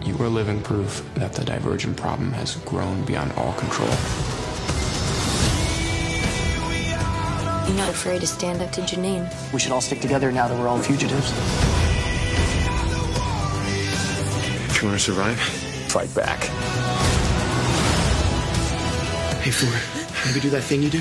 You are living proof that the Divergent problem has grown beyond all control. You're not afraid to stand up to Janine. We should all stick together now that we're all fugitives. If you want to survive, fight back. Hey, Floor, maybe do that thing you do?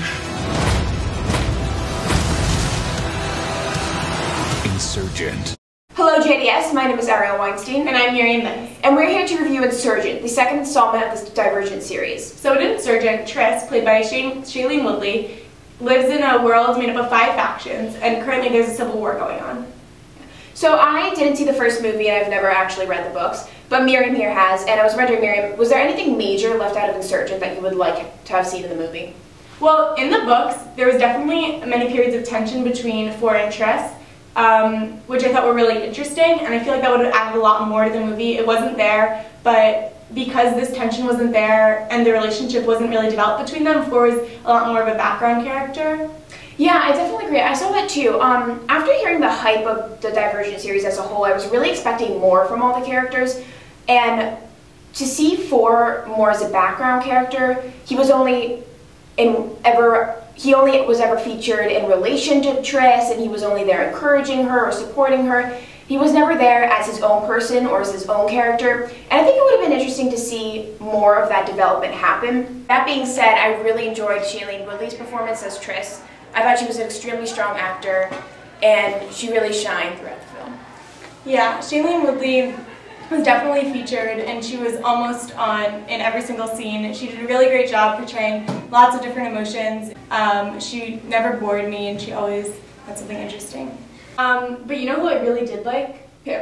Insurgent. Hello JDS, my name is Ariel Weinstein. And I'm Miriam Menz. And we're here to review Insurgent, the second installment of this Divergent series. So in Insurgent, Triss, played by Shailene Woodley, lives in a world made up of 5 factions, and currently there's a civil war going on. So I didn't see the first movie and I've never actually read the books, but Miriam here has, and I was wondering, Miriam, was there anything major left out of Insurgent that you would like to have seen in the movie? Well, in the books, there was definitely many periods of tension between Floor and Triss, which I thought were really interesting, and I feel like that would have added a lot more to the movie. It wasn't there, but because this tension wasn't there and the relationship wasn't really developed between them, Floor was a lot more of a background character. Yeah, I definitely agree. I saw that too. After hearing the hype of the Divergent series as a whole, I was really expecting more from all the characters, and to see Floor more as a background character, he was only was ever featured in relation to Triss, and he was only there encouraging her or supporting her. He was never there as his own person or as his own character, and I think it would have been interesting to see more of that development happen. That being said, I really enjoyed Shailene Woodley's performance as Triss. I thought she was an extremely strong actor, and she really shined throughout the film. Yeah, Shailene Woodley was definitely featured, and she was almost on in every single scene. She did a really great job portraying lots of different emotions. She never bored me, and she always had something interesting. But you know who I really did like? Who?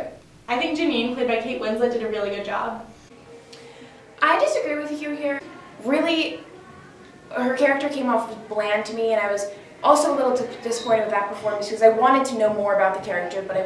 I think Janine, played by Kate Winslet, did a really good job. I disagree with you here. Really, her character came off bland to me, and I was also a little disappointed with that performance because I wanted to know more about the character, but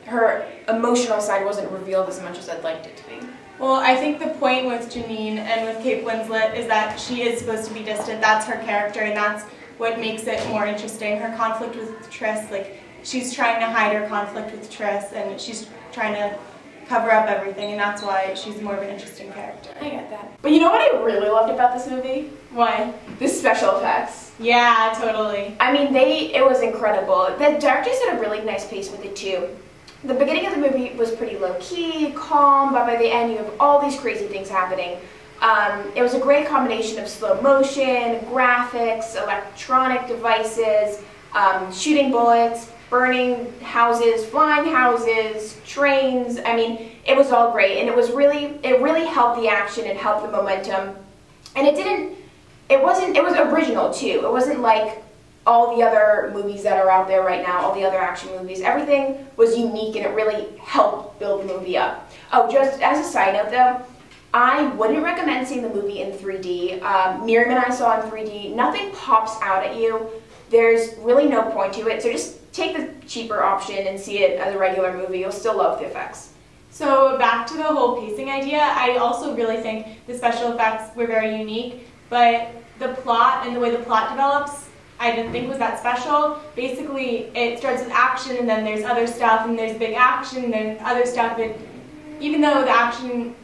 her emotional side wasn't revealed as much as I'd liked it to be. Well, I think the point with Janine and with Kate Winslet is that she is supposed to be distant. That's her character, and that's what makes it more interesting. Her conflict with Triss, like, she's trying to hide her conflict with Triss, and she's trying to cover up everything, and that's why she's more of an interesting character. I get that. But you know what I really loved about this movie? Why? The special effects. Yeah, totally. I mean, it was incredible. The directors had a really nice pace with it too. The beginning of the movie was pretty low-key, calm, but by the end you have all these crazy things happening. It was a great combination of slow motion, graphics, electronic devices, shooting bullets, burning houses, flying houses, trains. I mean, it was all great, and it really helped the action and helped the momentum. And it was original too. It wasn't like all the other movies that are out there right now, all the other action movies. Everything was unique, and it really helped build the movie up. Oh, just as a side note though, I wouldn't recommend seeing the movie in 3D. Miriam and I saw in 3D. Nothing pops out at you. There's really no point to it, so just take the cheaper option and see it as a regular movie. You'll still love the effects. So back to the whole pacing idea, I also really think the special effects were very unique, but the plot and the way the plot develops, I didn't think was that special. Basically, it starts with action, and then there's other stuff, and there's big action, and then other stuff, and even though the action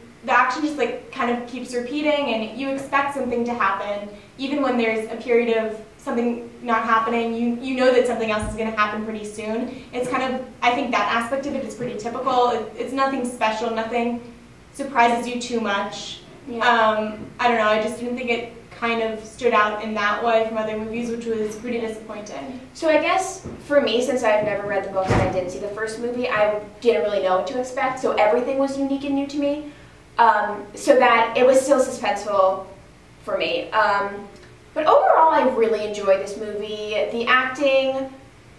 just like kind of keeps repeating, and you expect something to happen, even when there's a period of something not happening, you know that something else is going to happen pretty soon. It's kind of, I think that aspect of it is pretty typical. It's nothing special, nothing surprises you too much. Yeah. I don't know, I just didn't think it kind of stood out in that way from other movies, which was pretty disappointing. So I guess for me, since I've never read the book and I didn't see the first movie, I didn't really know what to expect, so everything was unique and new to me, so that it was still suspenseful for me. But overall, I really enjoyed this movie. The acting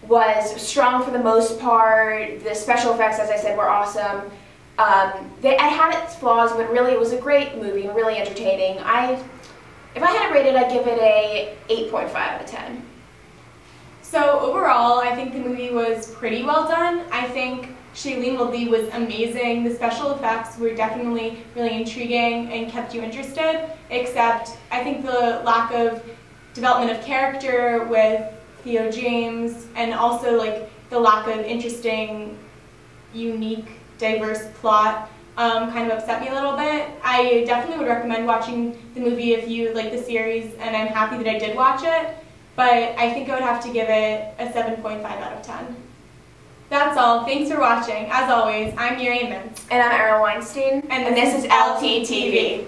was strong for the most part. The special effects, as I said, were awesome. It had its flaws, but really it was a great movie and really entertaining. If I had to rate it, I'd give it a 8.5 out of 10. So overall, I think the movie was pretty well done. I think Shailene Woodley was amazing. The special effects were definitely really intriguing and kept you interested, except I think the lack of development of character with Theo James, and also like the lack of interesting, unique, diverse plot kind of upset me a little bit. I definitely would recommend watching the movie if you like the series, and I'm happy that I did watch it, but I think I would have to give it a 7.5 out of 10. That's all. Thanks for watching. As always, I'm Miriam Mintz. And I'm Errol Weinstein. And this is LTTV.